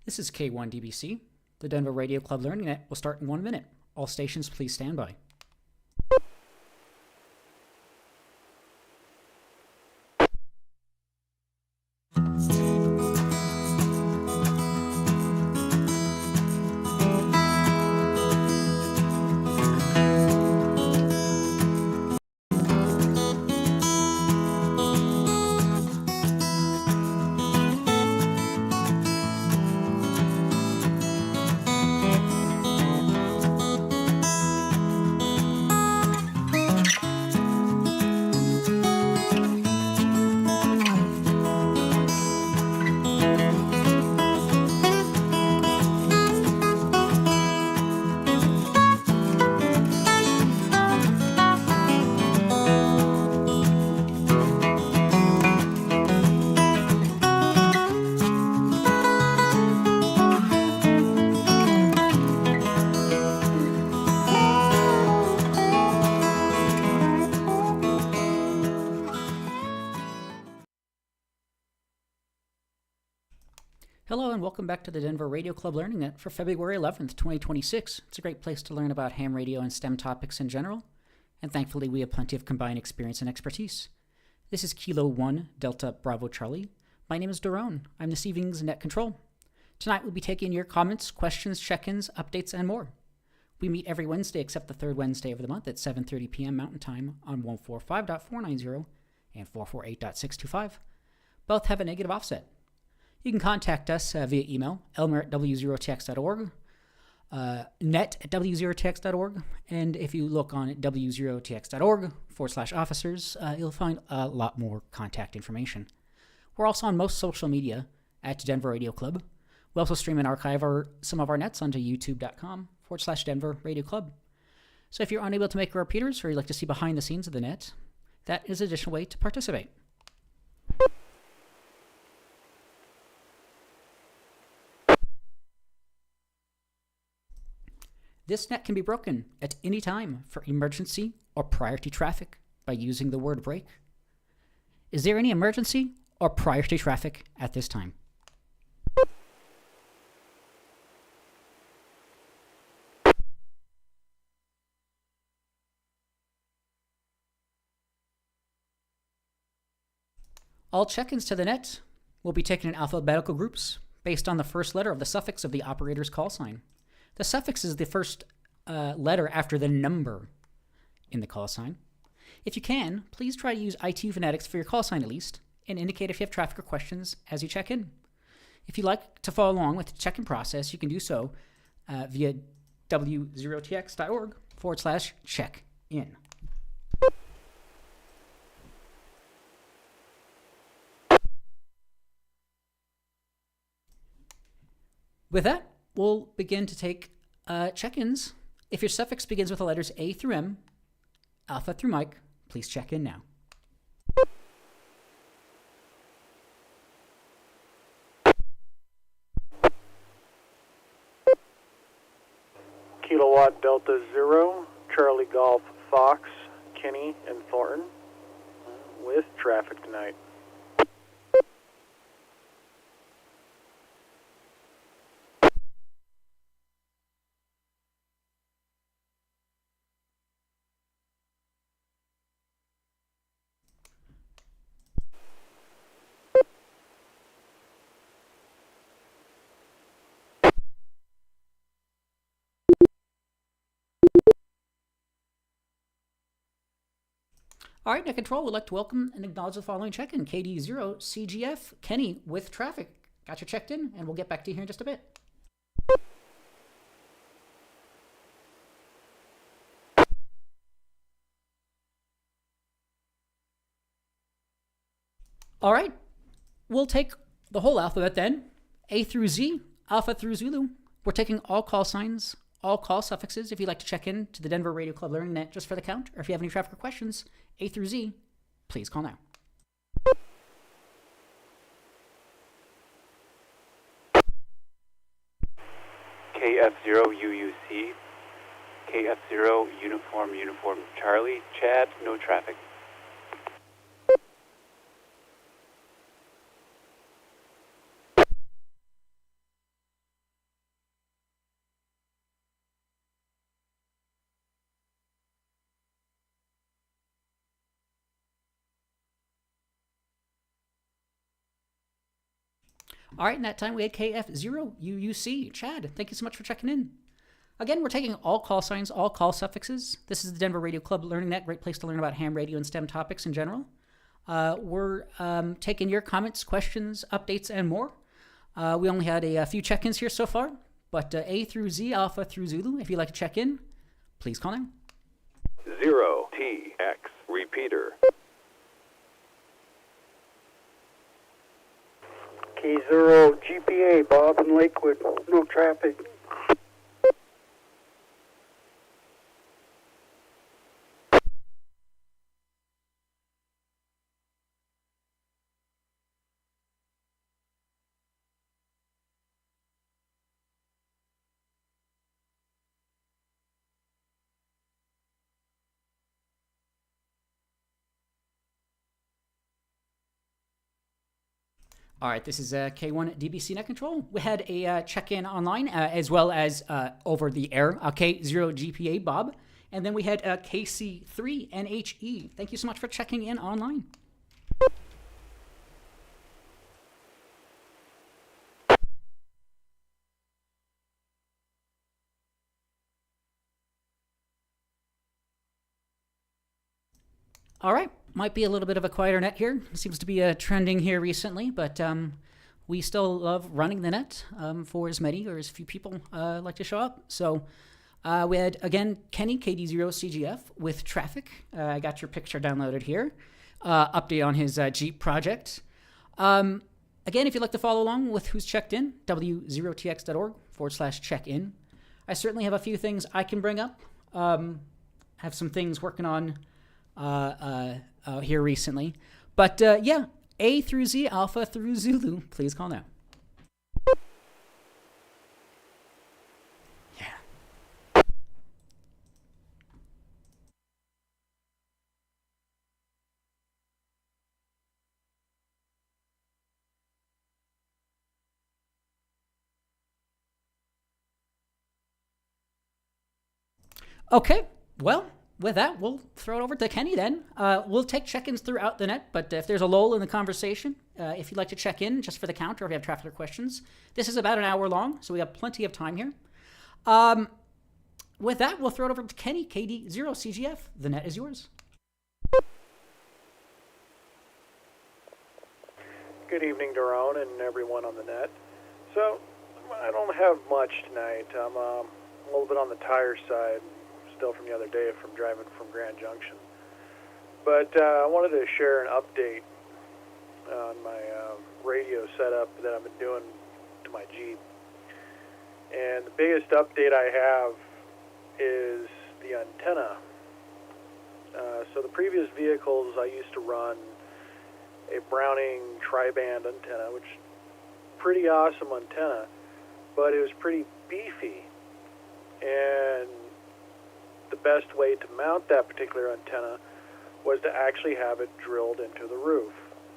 This is K1DBC. The Denver Radio Club Learning Net will start in 1 minute. All stations, please stand by. Hello and welcome back to the Denver Radio Club Learning Net for February 11th, 2026. It's a great place to learn about ham radio and STEM topics in general, and thankfully we have plenty of combined experience and expertise. This is Kilo 1 Delta Bravo Charlie. My name is Daron. I'm this evening's net control. Tonight we'll be taking your comments, questions, check-ins, updates, and more. We meet every Wednesday except the third Wednesday of the month at 7:30 p.m. Mountain Time on 145.490 and 448.625. Both have a negative offset. You can contact us via email, elmer@w0tx.org, net@w0tx.org, and if you look on w0tx.org/officers, you'll find a lot more contact information. We're also on most social media at Denver Radio Club. We also stream and archive some of our nets onto youtube.com/Denver Radio Club. So if you're unable to make our repeaters or you'd like to see behind the scenes of the net, that is an additional way to participate. This net can be broken at any time for emergency or priority traffic by using the word break. Is there any emergency or priority traffic at this time? All check-ins to the net will be taken in alphabetical groups based on the first letter of the suffix of the operator's call sign. The suffix is the first letter after the number in the call sign. If you can, please try to use IT phonetics for your call sign at least, and indicate if you have traffic or questions as you check in. If you'd like to follow along with the check-in process, you can do so via w0tx.org/check-in. With that, we'll begin to take check-ins. If your suffix begins with the letters A through M, Alpha through Mike, please check in now. Kilowatt Delta 0, Charlie Golf Fox, Kenny, and Thornton with traffic tonight. All right, Net Control would like to welcome and acknowledge the following check-in. KD0 CGF Kenny with traffic. Got you checked in, and we'll get back to you here in just a bit. All right, we'll take the whole alphabet then. A through Z, Alpha through Zulu. We're taking all call signs, all call suffixes. If you'd like to check in to the Denver Radio Club Learning Net just for the count, or if you have any traffic or questions, A through Z, please call now. KF0 UUC, KF0 Uniform Charlie, Chad, no traffic. All right, in that time we had KF0UUC. Chad, thank you so much for checking in. Again, we're taking all call signs, all call suffixes. This is the Denver Radio Club Learning Net, great place to learn about ham radio and STEM topics in general. We're taking your comments, questions, updates, and more. We only had a few check-ins here so far, but A through Z, Alpha through Zulu, if you'd like to check in, please call now. 0TX repeater. K0 GPA, Bob in Lakewood, no traffic. All right, this is K1 DBC Net Control. We had a check-in online as well as over the air, K0 GPA Bob. And then we had KC3 NHE. Thank you so much for checking in online. All right, might be a little bit of a quieter net here. Seems to be trending here recently, but we still love running the net for as many or as few people like to show up. So we had, again, Kenny, KD0CGF with traffic. I got your picture downloaded here. Update on his Jeep project. Again, if you'd like to follow along with who's checked in, w0tx.org/check-in. I certainly have a few things I can bring up. Have some things working on here recently. But yeah, A through Z, Alpha through Zulu, please call now. Yeah. Okay, well, with that, we'll throw it over to Kenny then. We'll take check-ins throughout the net, but if there's a lull in the conversation, if you'd like to check in just for the count or if you have traffic or questions, this is about an hour long, so we have plenty of time here. With that, we'll throw it over to Kenny, KD0CGF. The net is yours. Good evening, Daron, and everyone on the net. So, I don't have much tonight. I'm a little bit on the tire side, still from the other day from driving from Grand Junction. But I wanted to share an update on my radio setup that I've been doing to my Jeep. And the biggest update I have is the antenna. So the previous vehicles I used to run a Browning tri-band antenna, which is pretty awesome antenna, but it was pretty beefy. And the best way to mount that particular antenna was to actually have it drilled into the roof.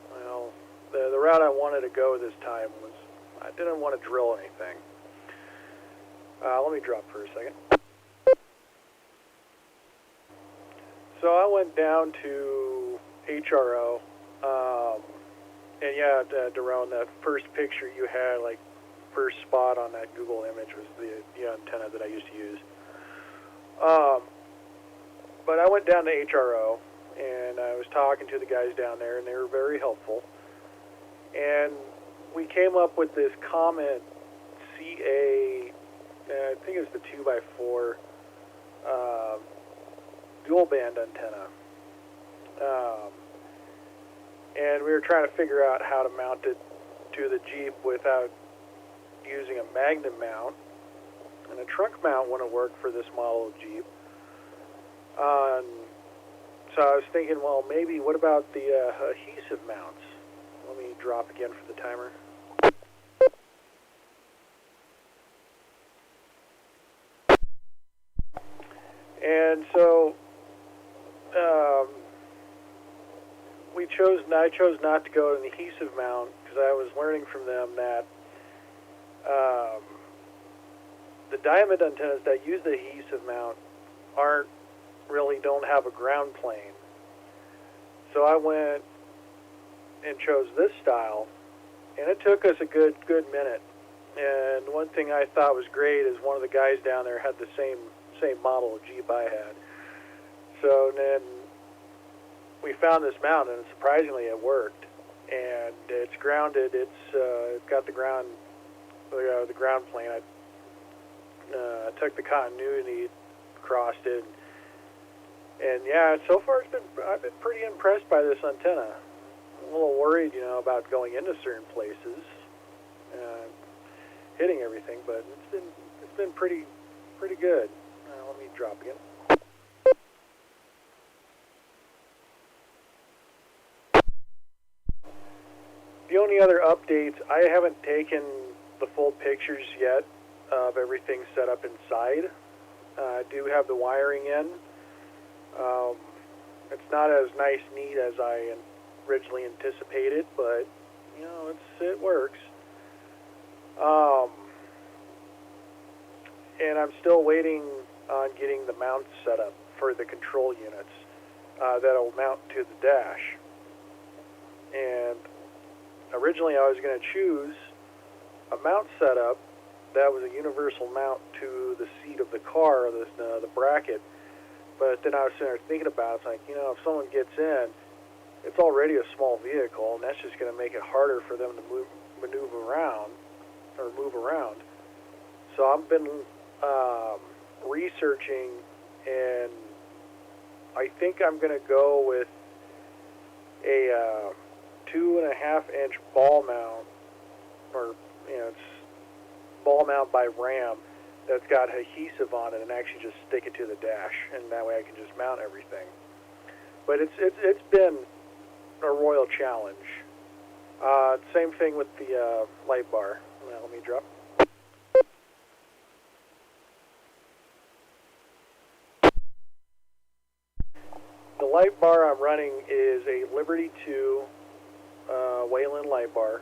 Well, the route I wanted to go this time was I didn't want to drill anything. Let me drop for a second. So I went down to HRO, and yeah, Daron, that first picture you had, like first spot on that Google image was the antenna that I used to use. But I went down to HRO, and I was talking to the guys down there, and they were very helpful. And we came up with this Comet CA, I think it was the 2x4 dual band antenna. And we were trying to figure out how to mount it to the Jeep without using a magnet mount. And a trunk mount wouldn't work for this model of Jeep. So I was thinking, well, maybe what about the adhesive mounts? Let me drop again for the timer. And so I chose not to go to an adhesive mount because I was learning from them that the diamond antennas that use the adhesive mount don't have a ground plane. So I went and chose this style, And it took us a good minute. And one thing I thought was great is one of the guys down there had the same model of Jeep I had. So then we found this mount, and surprisingly it worked. And it's grounded. It's got the ground plane. I took the continuity, crossed it, and yeah, so far I've been pretty impressed by this antenna. I'm a little worried, about going into certain places, hitting everything, but it's been pretty good. Let me drop again. The only other updates, I haven't taken the full pictures yet of everything set up inside. I do have the wiring in. It's not as neat as I originally anticipated, but it works. And I'm still waiting on getting the mounts set up for the control units that'll mount to the dash. And originally I was going to choose a mount setup that was a universal mount to the seat of the car, the bracket. But then I was sitting there thinking about it. It's like, if someone gets in, it's already a small vehicle, and that's just going to make it harder for them to move around. So I've been researching, and I think I'm going to go with a 2.5-inch ball mount, or it's ball mount by Ram that's got adhesive on it, and actually just stick it to the dash, and that way I can just mount everything. But it's been a royal challenge. Same thing with the light bar. Let me drop. The light bar I'm running is a Liberty 2 Wayland light bar.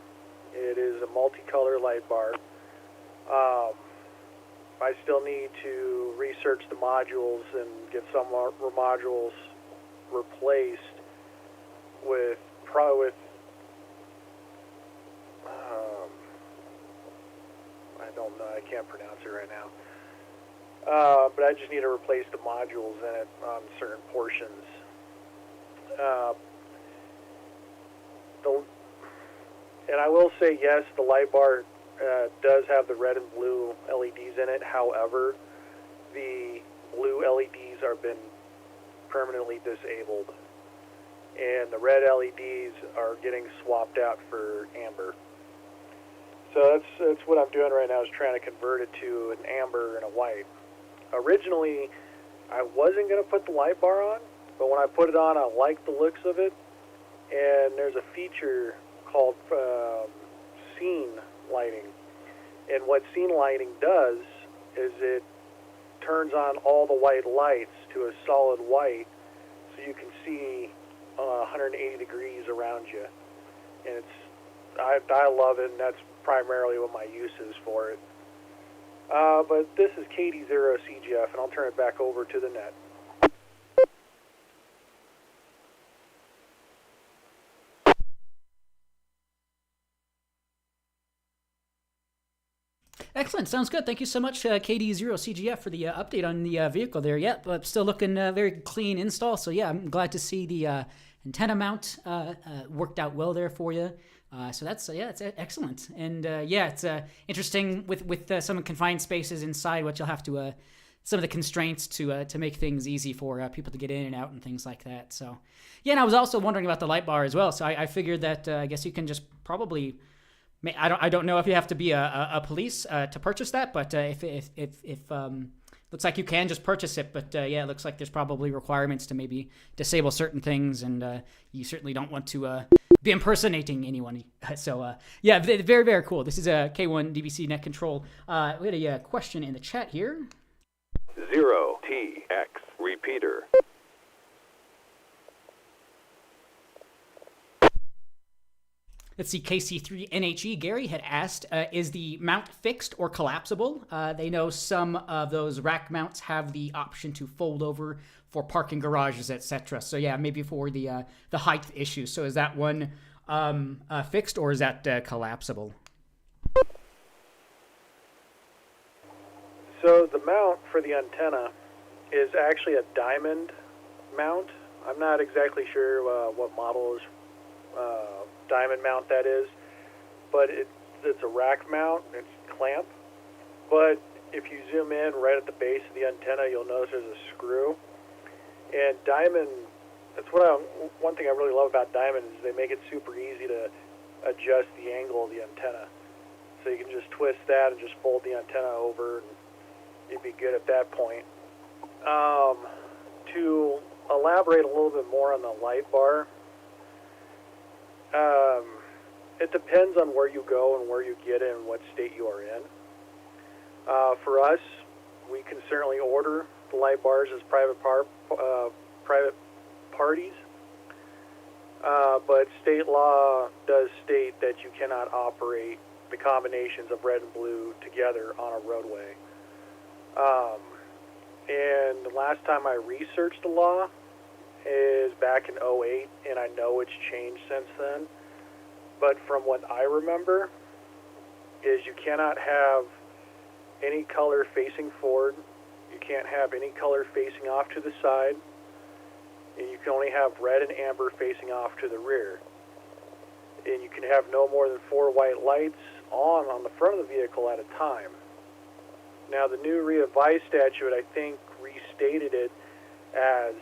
It is a multicolor light bar. I still need to research the modules and get some modules replaced with I don't know, I can't pronounce it right now. But I just need to replace the modules in it on certain portions. And I will say, yes, the light bar does have the red and blue LEDs in it. However, the blue LEDs are been permanently disabled, and the red LEDs are getting swapped out for amber. So that's what I'm doing right now, is trying to convert it to an amber and a white. Originally, I wasn't going to put the light bar on, but when I put it on, I liked the looks of it. And there's a feature called scene lighting. And what scene lighting does is it turns on all the white lights to a solid white, so you can see 180 degrees around you. And I love it, and that's primarily what my use is for it. But this is KD0CGF, and I'll turn it back over to the net. Excellent. Sounds good. Thank you so much, KD0CGF, for the update on the vehicle there. Yeah, but still looking very clean install. So yeah, I'm glad to see the antenna mount worked out well there for you. So that's it's excellent. And it's interesting with some confined spaces inside, what you'll have to some of the constraints to make things easy for people to get in and out and things like that. So yeah, and I was also wondering about the light bar as well. So I figured that I guess you can just probably. I don't know if you have to be a police to purchase that, but if looks like you can just purchase it. But it looks like there's probably requirements to maybe disable certain things, and you certainly don't want to be impersonating anyone. So very, very cool. This is a K1 DBC net control. We had a question in the chat here. 0TX repeater. Let's see, KC3NHE, Gary had asked, is the mount fixed or collapsible? They know some of those rack mounts have the option to fold over for parking garages, etc. So yeah, maybe for the height issue. So is that one fixed, or is that collapsible? So the mount for the antenna is actually a diamond mount. I'm not exactly sure what model's diamond mount that is, but it's a rack mount. It's clamp. But if you zoom in right at the base of the antenna, you'll notice there's a screw. And diamond, one thing I really love about diamond is they make it super easy to adjust the angle of the antenna. So you can just twist that and just fold the antenna over, and you'd be good at that point. To elaborate a little bit more on the light bar, it depends on where you go and where you get it and what state you are in. For us, we can certainly order the light bars as private parties, but state law does state that you cannot operate the combinations of red and blue together on a roadway. And the last time I researched the law is back in '08, and I know it's changed since then. But from what I remember, is you cannot have any color facing forward, you can't have any color facing off to the side, and you can only have red and amber facing off to the rear. And you can have no more than 4 white lights on the front of the vehicle at a time. Now, the new revised statute, I think, restated it as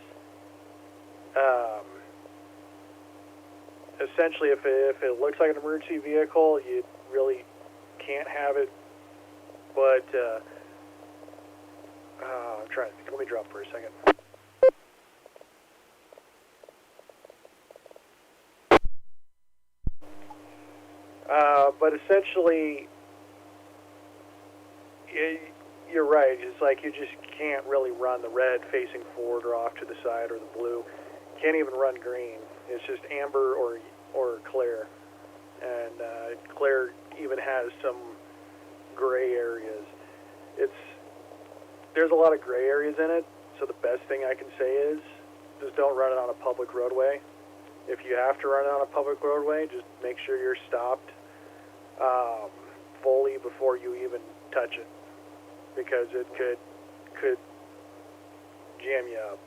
essentially if it looks like an emergency vehicle, you really can't have it. But I'm trying to think. Let me drop for a second. But essentially, you're right. It's like you just can't really run the red facing forward or off to the side, or the blue. Can't even run green. It's just amber or clear. And clear even has some gray areas. There's a lot of gray areas in it, so the best thing I can say is just don't run it on a public roadway. If you have to run it on a public roadway, just make sure you're stopped fully before you even touch it, because it could jam you up.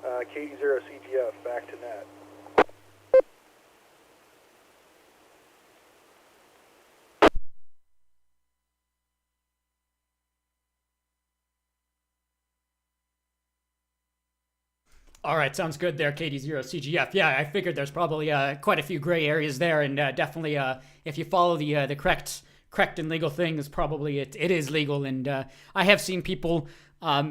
KD0CGF, back to net. All right, sounds good there, KD0CGF. Yeah, I figured there's probably quite a few gray areas there, and definitely if you follow the correct and legal things, probably it is legal. And I have seen people, I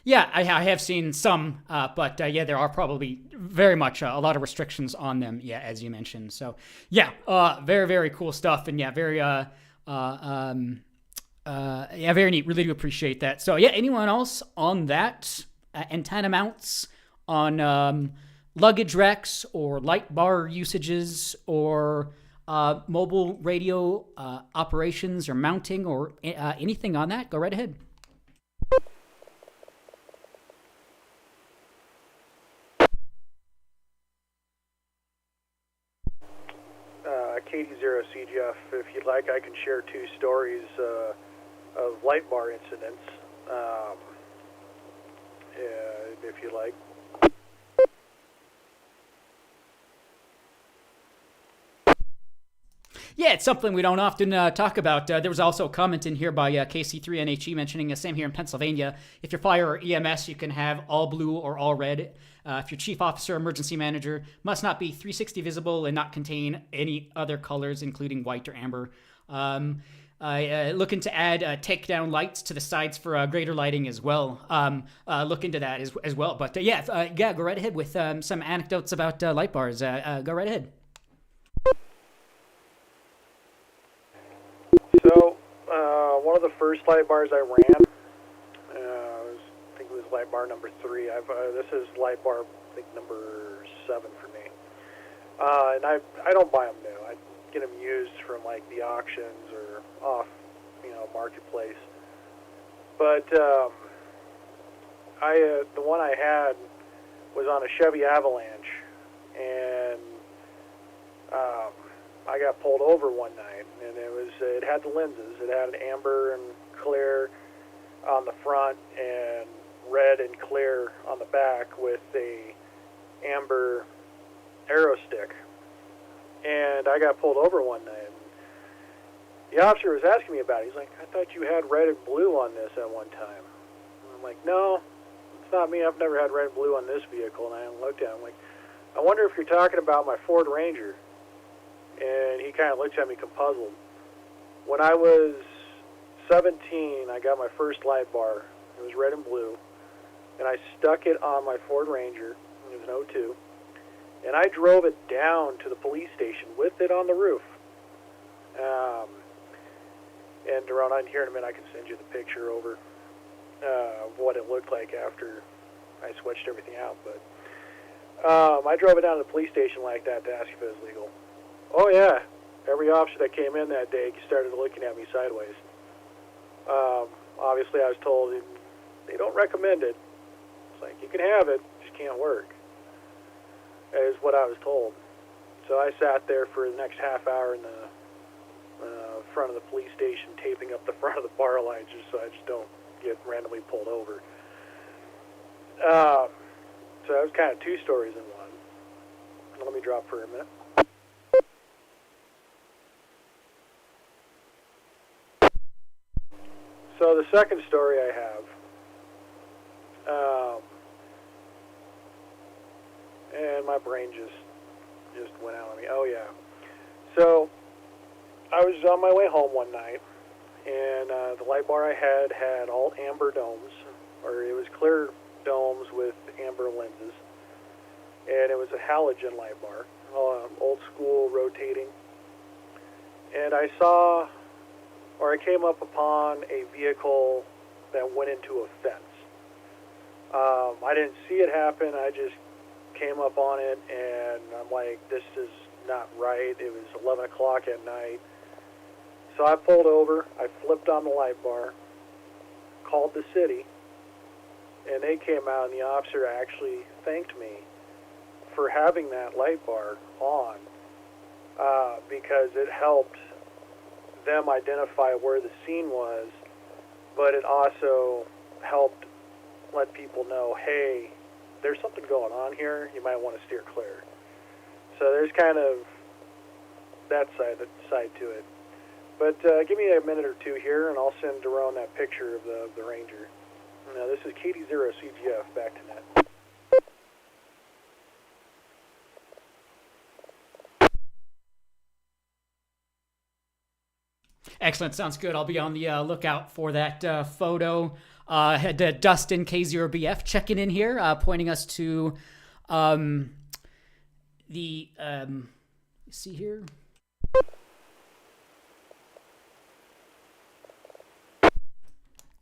have seen some, but there are probably very much a lot of restrictions on them, as you mentioned. So, very, very cool stuff, and very neat. Really do appreciate that. So, anyone else on that? Antenna mounts on luggage racks or light bar usages or mobile radio operations or mounting or anything on that? Go right ahead. KD0CGF, if you'd like, I can share 2 stories of light bar incidents. If you like. Yeah, it's something we don't often talk about. There was also a comment in here by KC3NHE mentioning, same here in Pennsylvania, if you're fire or EMS, you can have all blue or all red. If you're chief officer, emergency manager, must not be 360 visible and not contain any other colors, including white or amber. Looking to add takedown lights to the sides for greater lighting as well. Look into that as well. But go right ahead with some anecdotes about light bars. Go right ahead. So, one of the first light bars I ran, I think it was light bar number 3. This is light bar, I think, number 7 for me. And I don't buy them new. I get them used from like the auctions or off, marketplace. But the one I had was on a Chevy Avalanche, and I got pulled over one night, and it had the lenses. It had an amber and clear on the front and red and clear on the back with a amber arrow stick. And I got pulled over one night. And the officer was asking me about it. He's like, I thought you had red and blue on this at one time. And I'm like, no, it's not me. I've never had red and blue on this vehicle. And I looked at him like, I wonder if you're talking about my Ford Ranger. And he kind of looked at me confuzzled. When I was 17, I got my first light bar. It was red and blue. And I stuck it on my Ford Ranger. It was an '02. And I drove it down to the police station with it on the roof. And Daron, here in a minute, I can send you the picture over of what it looked like after I switched everything out. But I drove it down to the police station like that to ask if it was legal. Oh, yeah. Every officer that came in that day started looking at me sideways. Obviously, I was told they don't recommend it. It's like, you can have it, it just can't work, is what I was told. So I sat there for the next half hour in the front of the police station, taping up the front of the bar lights just so I just don't get randomly pulled over. So that was kind of two stories in one. Let me drop for a minute. So the second story I have, and my brain just went out on me. Oh yeah. So I was on my way home one night, and the light bar I had all amber domes, or it was clear domes with amber lenses, and it was a halogen light bar, old school rotating. And I came up upon a vehicle that went into a fence. I didn't see it happen. I just came up on it, and I'm like, this is not right. It was 11 o'clock at night. So I pulled over. I flipped on the light bar, called the city, and they came out, and the officer actually thanked me for having that light bar on because it helped them identify where the scene was, but it also helped let people know, hey, there's something going on here, you might want to steer clear. So there's kind of that side to it. But give me a minute or two here, and I'll send Daron that picture of the Ranger. Now, this is KD0CGF, back to net. Excellent. Sounds good. I'll be on the lookout for that photo. Had Dustin K0BF checking in here, pointing us to see here.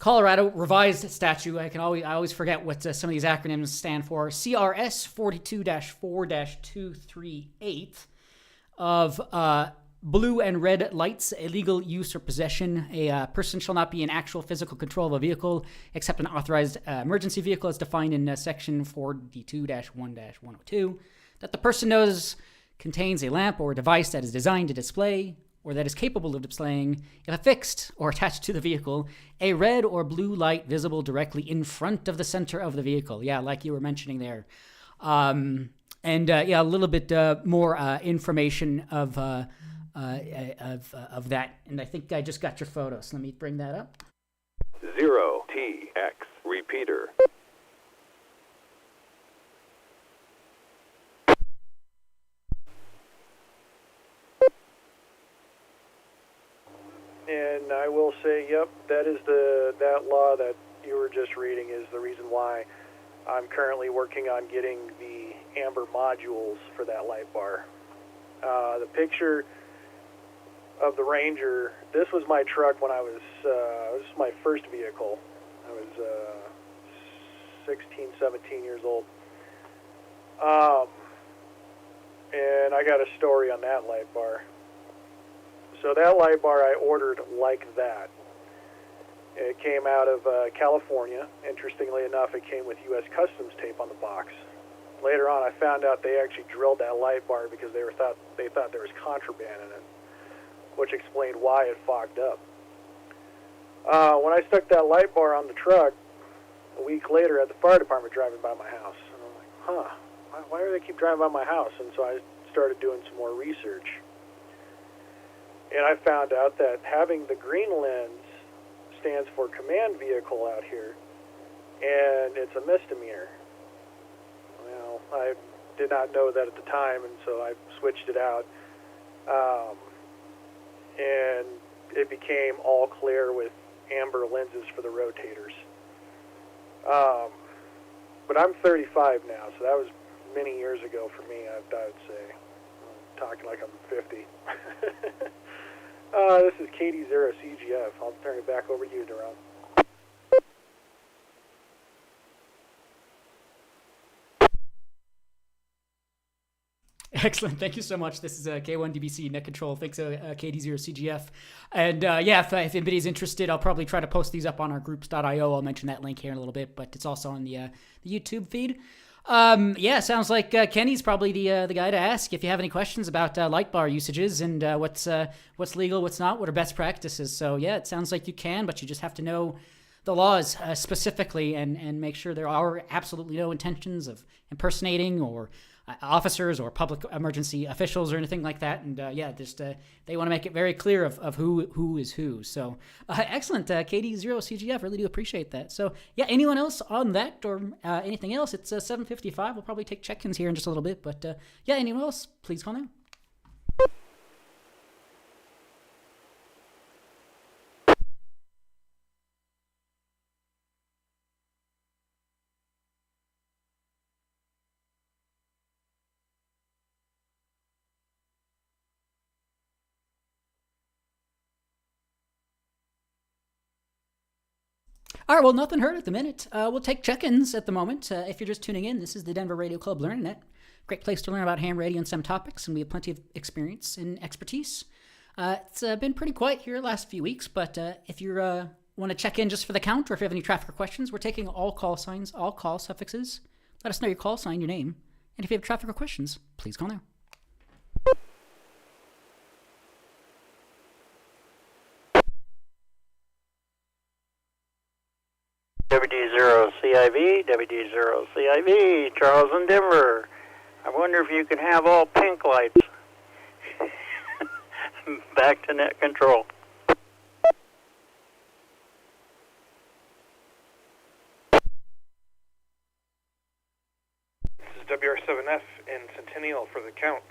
Colorado Revised Statute. I always forget what some of these acronyms stand for. CRS 42-4-238 of blue and red lights, illegal use or possession. A person shall not be in actual physical control of a vehicle except an authorized emergency vehicle as defined in section 4D2-1-102. That the person knows contains a lamp or a device that is designed to display or that is capable of displaying, if affixed or attached to the vehicle, a red or blue light visible directly in front of the center of the vehicle. Yeah, like you were mentioning there. And a little bit more information of that. And I think I just got your photo, so let me bring that up. 0TX repeater. And I will say, yep, that is that law that you were just reading is the reason why I'm currently working on getting the amber modules for that light bar. The picture of the Ranger, this was my truck when I was, this was my first vehicle. I was 16, 17 years old. And I got a story on that light bar. So that light bar I ordered like that. It came out of California. Interestingly enough, it came with U.S. Customs tape on the box. later on I found out they actually drilled that light bar because they thought there was contraband in it, which explained why it fogged up. When I stuck that light bar on the truck, a week later, I had the fire department driving by my house, and I'm like, why do they keep driving by my house? And so I started doing some more research, and I found out that having the green lens stands for command vehicle out here, and it's a misdemeanor. Well, I did not know that at the time, and so I switched it out, and it became all clear with amber lenses for the rotators. But I'm 35 now, so that was many years ago for me, I would say. I'm talking like I'm 50. This is KD0CGF. I'll turn it back over to you, Daron. Excellent. Thank you so much. This is K1DBC Net Control. Thanks, KD0CGF. And if anybody's interested, I'll probably try to post these up on our groups.io. I'll mention that link here in a little bit, but it's also on the YouTube feed. Sounds like Kenny's probably the guy to ask if you have any questions about light bar usages and what's legal, what's not, what are best practices. So yeah, it sounds like you can, but you just have to know the laws specifically and make sure there are absolutely no intentions of impersonating or officers or public emergency officials or anything like that. And they want to make it very clear of who is who. So excellent, KD0CGF. Really do appreciate that. So yeah, anyone else on that or anything else? It's 7:55. We'll probably take check-ins here in just a little bit. But anyone else, please call now. All right, well, nothing heard at the minute. We'll take check-ins at the moment. If you're just tuning in, this is the Denver Radio Club Learning Net. Great place to learn about ham radio and STEM topics, and we have plenty of experience and expertise. It's been pretty quiet here the last few weeks, but if you want to check in just for the count or if you have any traffic or questions, we're taking all call signs, all call suffixes. Let us know your call sign, your name, and if you have traffic or questions, please call now. WD0CIV, WD0CIV, Charles in Denver. I wonder if you can have all pink lights. Back to net control. This is WR7F in Centennial for the count.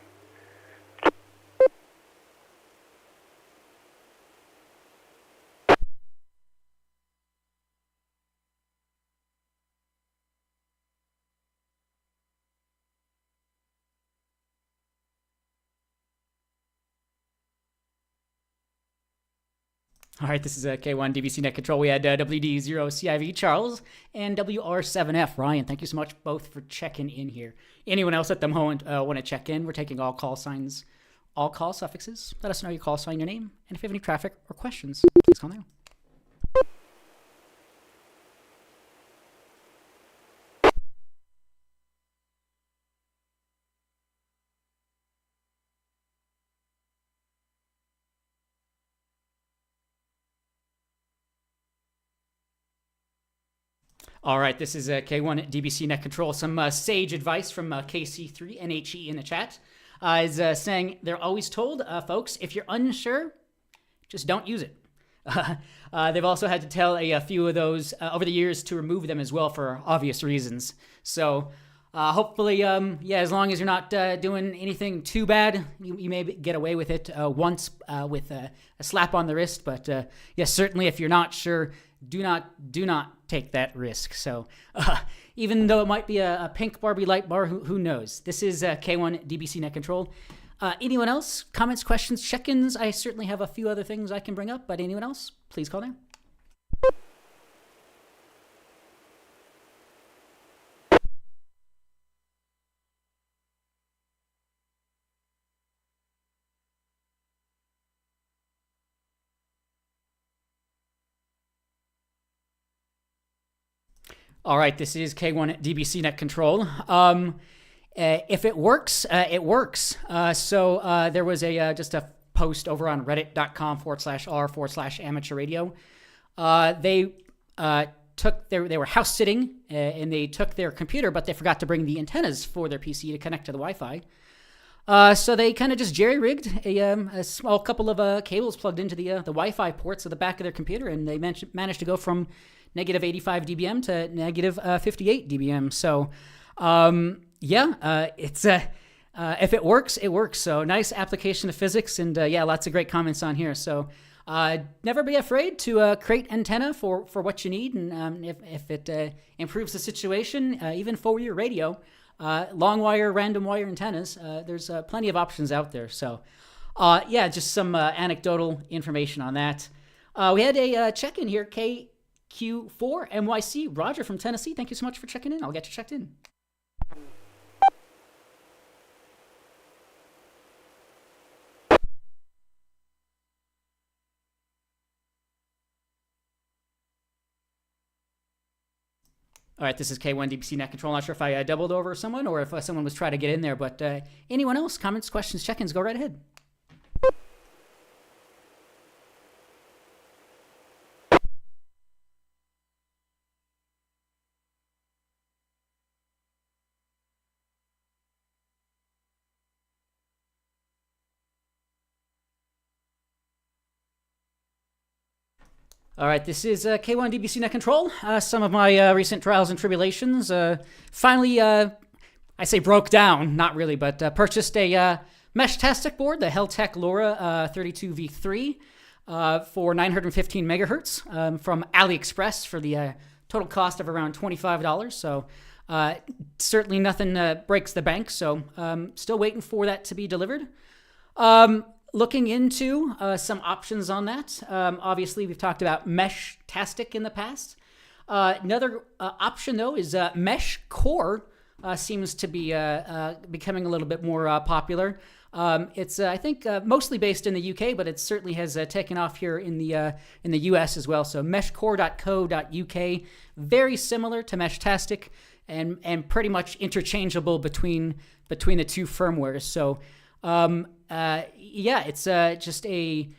All right, this is K1 DBC Net Control. We had WD0CIV Charles and WR7F Ryan. Thank you so much both for checking in here. Anyone else at the moment want to check in? We're taking all call signs, all call suffixes. Let us know your call sign, your name, and if you have any traffic or questions, please call now. All right, this is K1 DBC Net Control. Some sage advice from KC3NHE in the chat is saying they're always told, folks, if you're unsure, just don't use it. They've also had to tell a few of those over the years to remove them as well for obvious reasons. So hopefully, as long as you're not doing anything too bad, you may get away with it once with a slap on the wrist. But yes, certainly if you're not sure, do not take that risk. So even though it might be a pink Barbie light bar, who knows? This is K1 DBC Net Control. Anyone else? Comments, questions, check-ins? I certainly have a few other things I can bring up, but anyone else? Please call now. All right, this is K1 DBC Net Control. If it works, it works. So there was just a post over on reddit.com/r/amateur radio. They were house sitting and they took their computer, but they forgot to bring the antennas for their PC to connect to the Wi-Fi. So they kind of just jerry-rigged a small couple of cables plugged into the Wi-Fi ports at the back of their computer, and they managed to go from negative 85 dBm to negative 58 dBm. So, it's if it works, it works. So nice application of physics, and lots of great comments on here. So never be afraid to create antenna for what you need, and if it improves the situation, even for your radio. Long wire, random wire antennas, there's plenty of options out there. So, just some anecdotal information on that. We had a check-in here, KQ4MYC, Roger from Tennessee. Thank you so much for checking in. I'll get you checked in. All right, this is K1 DBC Net Control. Not sure if I doubled over someone or if someone was trying to get in there, but anyone else? Comments, questions, check-ins, go right ahead. All right, this is K1 DBC Net Control. Some of my recent trials and tribulations. Finally, I say broke down, not really, but purchased a Meshtastic board, the Heltec LoRa 32V3 for 915 megahertz from AliExpress for the total cost of around $25. So certainly nothing breaks the bank, so still waiting for that to be delivered. Looking into some options on that. Obviously, we've talked about Meshtastic in the past. Another option, though, is Mesh Core. Seems to be becoming a little bit more popular. It's, I think, mostly based in the UK, but it certainly has taken off here in the US as well. So meshcore.co.uk, very similar to Meshtastic, and pretty interchangeable between the two firmwares. So it's just a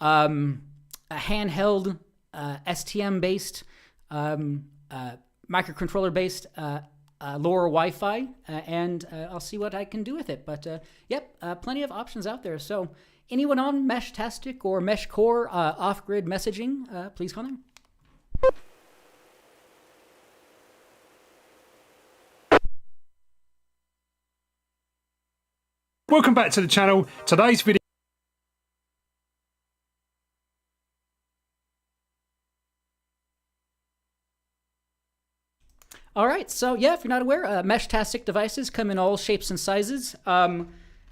handheld STM-based, microcontroller-based LoRa Wi-Fi, and I'll see what I can do with it. But plenty of options out there. So anyone on Meshtastic or MeshCore off-grid messaging, please call them. Welcome back to the channel. Today's video. All right, so if you're not aware, Meshtastic devices come in all shapes and sizes. Some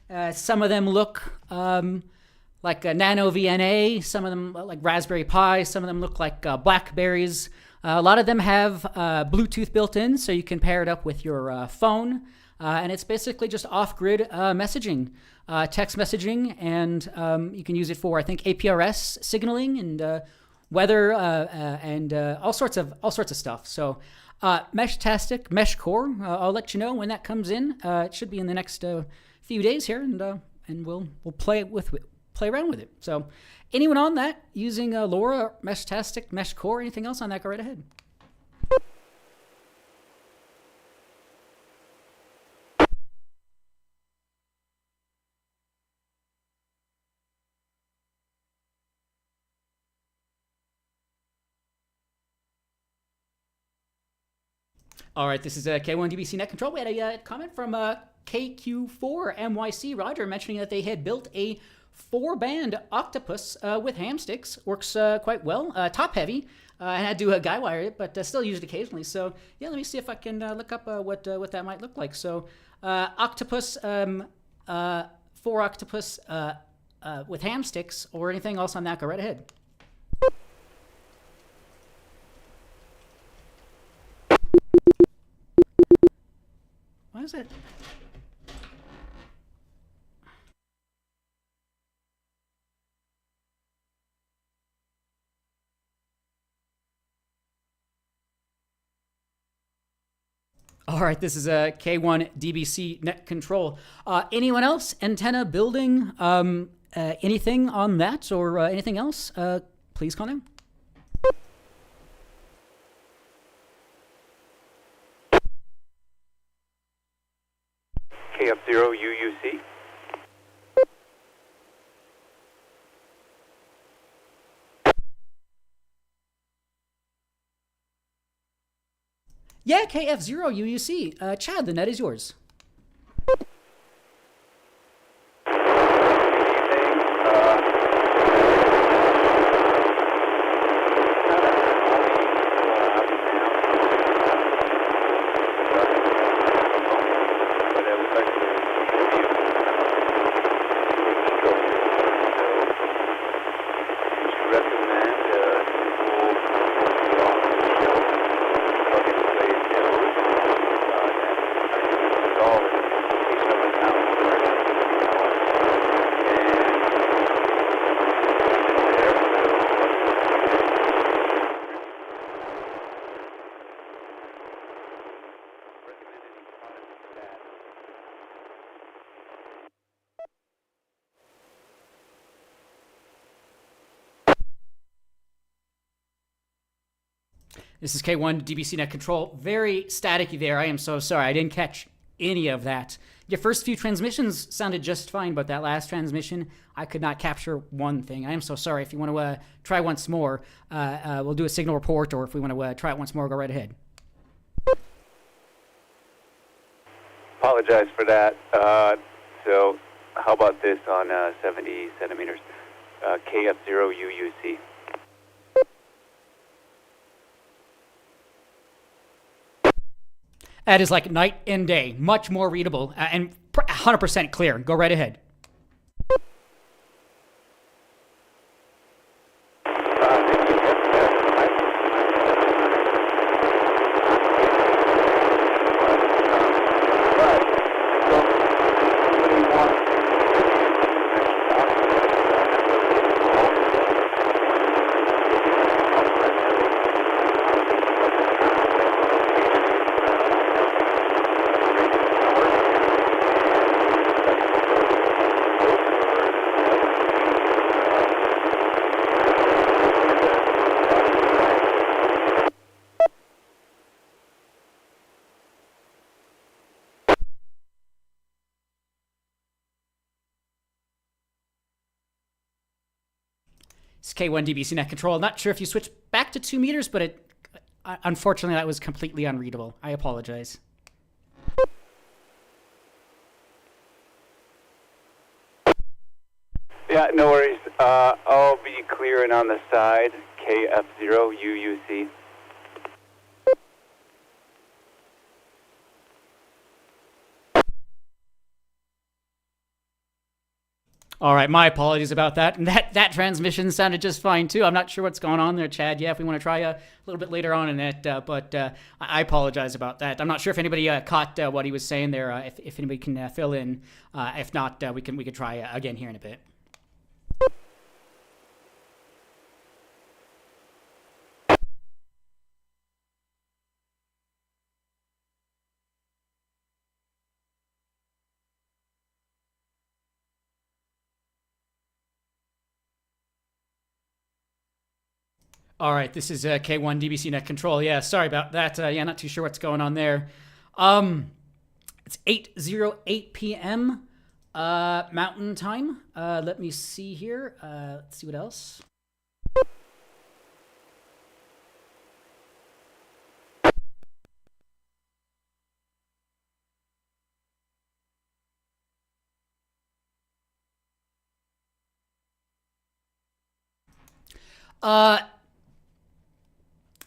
of them look like a NanoVNA, some of them like Raspberry Pi, some of them look like Blackberries. A lot of them have Bluetooth built in, so you can pair it up with your phone. And it's basically just off-grid messaging, text messaging, and you can use it for, I think, APRS signaling and weather and all sorts of stuff. So Meshtastic, MeshCore, I'll let you know when that comes in. It should be in the next few days here, and we'll play around with it. So anyone on that using LoRa, Meshtastic, MeshCore, anything else on that, go right ahead. All right, this is K1 DBC Net Control. We had a comment from KQ4MYC, Roger, mentioning that they had built a 4-band octopus with ham sticks. Works quite well, top heavy. I had to guy wire it, but still use it occasionally. So let me see if I can look up what that might look like. So octopus, 4 octopus with ham sticks, or anything else on that, go right ahead. What is it? All right, this is a K1 DBC net control. Anyone else? Antenna building? Anything on that or anything else? Please call in. KF0 UUC. Yeah, KF0 UUC. Chad, the net is yours. This is K1 DBC Net Control. Very staticky there. I am so sorry. I didn't catch any of that. Your first few transmissions sounded just fine, but that last transmission, I could not capture one thing. I am so sorry. If you want to try once more, we'll do a signal report, or if we want to try it once more, go right ahead. Apologize for that. So how about this on 70 centimeters? KF0 UUC. That is like night and day. Much more readable and 100% clear. Go right ahead. It's K1 DBC Net Control. Not sure if you switched back to 2 meters, but unfortunately that was completely unreadable. I apologize. Yeah, no worries. I'll be clearing on the side. KF0 UUC. All right, my apologies about that. And that transmission sounded just fine, too. I'm not sure what's going on there, Chad. Yeah, if we want to try a little bit later on in it, but I apologize about that. I'm not sure if anybody caught what he was saying there, if anybody can fill in. If not, we could try again here in a bit. All right, this is K1 DBC Net Control. Yeah, sorry about that. Yeah, not too sure what's going on there. It's 8:08 p.m. Mountain Time. Let me see here. Let's see what else.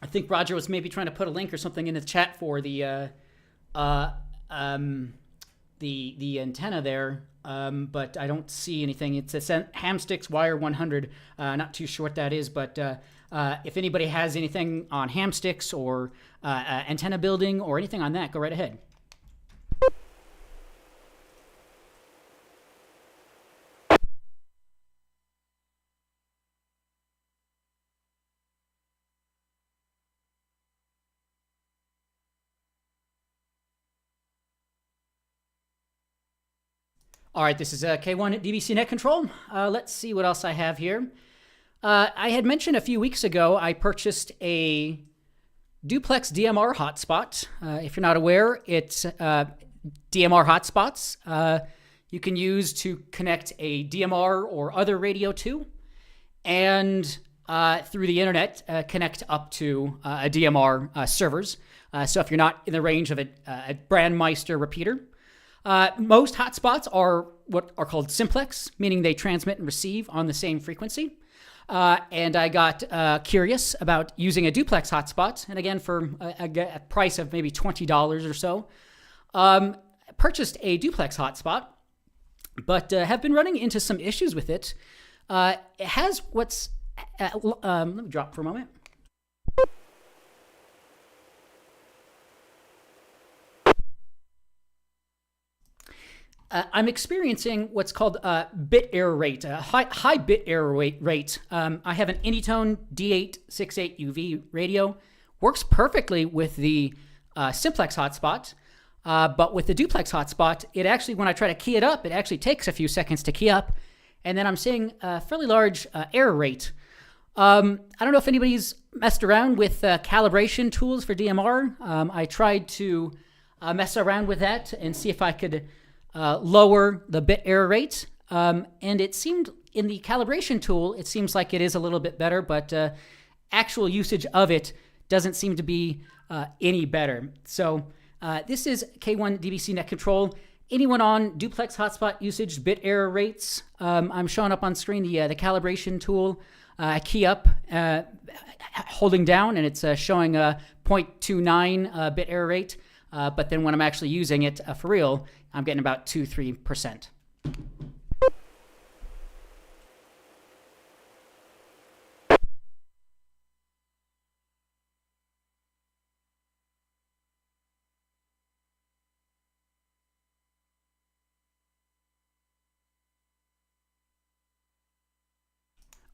I think Roger was maybe trying to put a link or something in the chat for the antenna there, but I don't see anything. It's a Hamsticks Wire 100. Not too sure what that is, but if anybody has anything on Hamsticks or antenna building or anything on that, go right ahead. All right, this is K1 at DBC Net Control. Let's see what else I have here. I had mentioned a few weeks ago I purchased a Duplex DMR hotspot. If you're not aware, it's DMR hotspots you can use to connect a DMR or other radio to, and through the internet connect up to a DMR servers. So if you're not in the range of a Brandmeister repeater, most hotspots are what are called simplex, meaning they transmit and receive on the same frequency. And I got curious about using a duplex hotspot, and again for a price of maybe $20 or so, purchased a duplex hotspot, but have been running into some issues with it. It has what's let me drop for a moment. I'm experiencing what's called bit error rate, a high bit error rate. I have an Anytone D868UV radio. Works perfectly with the simplex hotspot, but with the duplex hotspot, it actually, when I try to key it up, it actually takes a few seconds to key up, and then I'm seeing a fairly large error rate. I don't know if anybody's messed around with calibration tools for DMR. I tried to mess around with that and see if I could lower the bit error rate, and it seemed in the calibration tool, it seems like it is a little bit better, but actual usage of it doesn't seem to be any better. So this is K1 DBC Net Control. Anyone on duplex hotspot usage, bit error rates? I'm showing up on screen the calibration tool. I key up, holding down, and it's showing a 0.29 bit error rate. But then when I'm actually using it for real, I'm getting about 2-3%.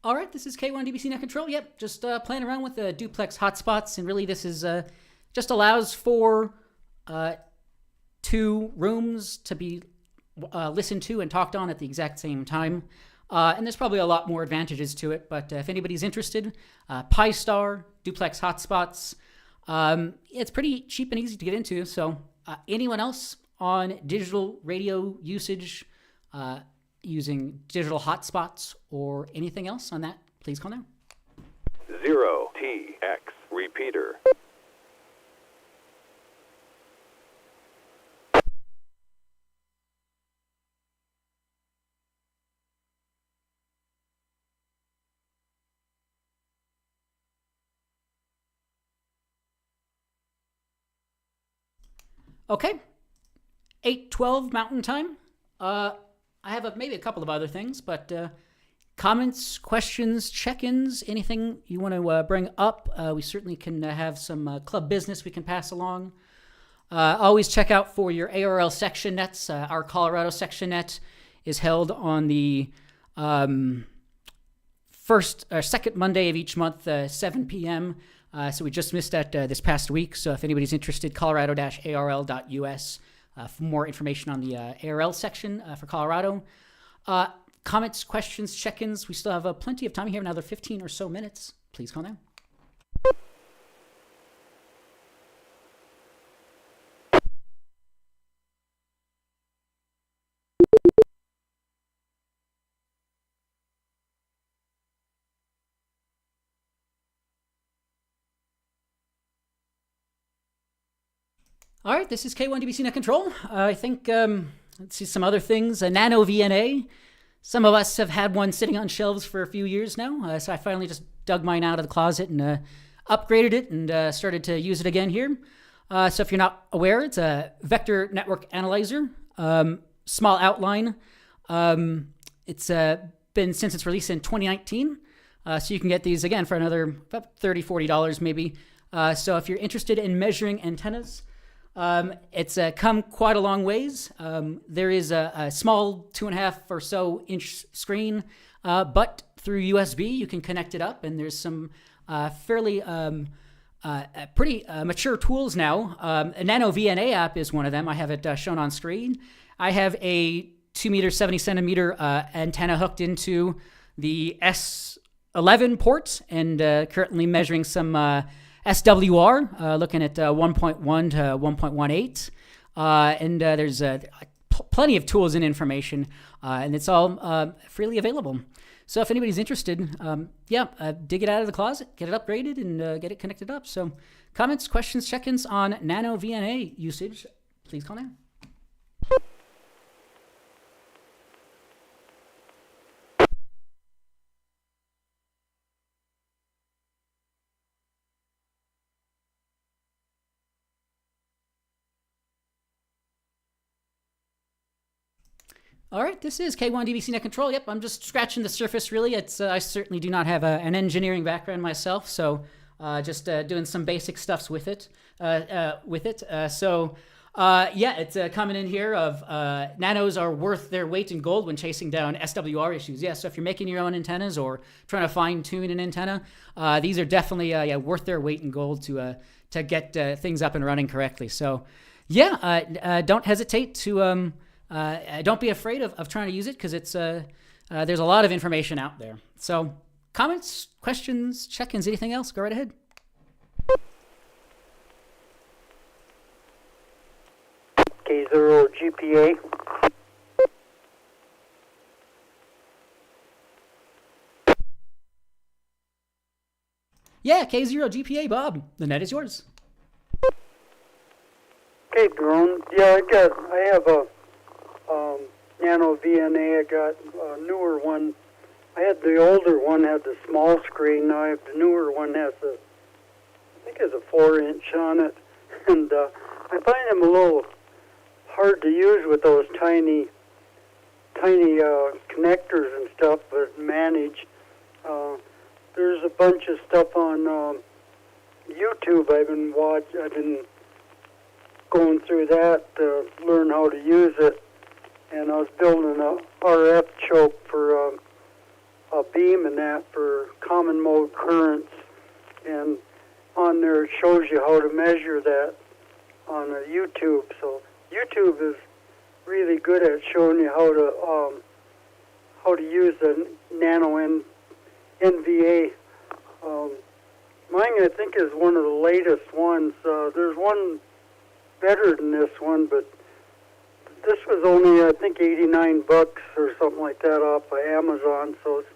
All right, this is K1 DBC Net Control. Yep, just playing around with the duplex hotspots, and really this is just allows for two rooms to be listened to and talked on at the exact same time. And there's probably a lot more advantages to it, but if anybody's interested, Pi-Star, duplex hotspots, it's pretty cheap and easy to get into. So anyone else on digital radio usage, using digital hotspots or anything else on that, please call now. 0TX repeater. Okay, 8:12 Mountain Time. I have maybe a couple of other things, but comments, questions, check-ins, anything you want to bring up, we certainly can have some club business we can pass along. Always check out for your ARL section nets. Our Colorado section net is held on the first or second Monday of each month, 7 p.m. So we just missed that this past week. So if anybody's interested, colorado-arl.us for more information on the ARL section for Colorado. Comments, questions, check-ins. We still have plenty of time here, another 15 or so minutes. Please call now. All right, this is K1 DBC Net Control. I think, let's see some other things. A NanoVNA. Some of us have had one sitting on shelves for a few years now, so I finally just dug mine out of the closet and upgraded it and started to use it again here. So if you're not aware, it's a vector network analyzer, small outline. It's been since its release in 2019, so you can get these again for another about $30, $40 maybe. So if you're interested in measuring antennas, it's come quite a long ways. There is a small 2.5 or so inch screen, but through USB you can connect it up, and there's some fairly pretty mature tools now. A NanoVNA app is one of them. I have it shown on screen. I have a 2 meter, 70 centimeter antenna hooked into the S11 port, and currently measuring some SWR, looking at 1.1 to 1.18. And there's plenty of tools and information, and it's all freely available. So if anybody's interested, dig it out of the closet, get it upgraded, and get it connected up. So comments, questions, check-ins on NanoVNA usage, please call now. All right, this is K1 DVC Net Control. Yep, I'm just scratching the surface, really. I certainly do not have an engineering background myself, so just doing some basic stuffs with it. It's coming in here of nanos are worth their weight in gold when chasing down SWR issues. Yeah, so if you're making your own antennas or trying to fine-tune an antenna, these are definitely worth their weight in gold to get things up and running correctly. So, don't hesitate to... don't be afraid of trying to use it, because it's there's a lot of information out there. So comments, questions, check-ins, anything else, go right ahead. K0 GPA. Yeah, K0 GPA, Bob. The net is yours. Okay, drone. Yeah, I have a NanoVNA. I got a newer one. I had the older one, had the small screen. Now I have the newer one, has I think has a 4-inch on it. And I find them a little hard to use with those tiny connectors and stuff, but manage. There's a bunch of stuff on YouTube I've been going through that to learn how to use it. And I was building a RF choke for a beam and that for common mode currents. And on there it shows you how to measure that on YouTube. So YouTube is really good at showing you how to use the nano NVA. Mine, I think, is one of the latest ones. There's one better than this one, but this was only, I think, $89 or something like that off of Amazon, so it's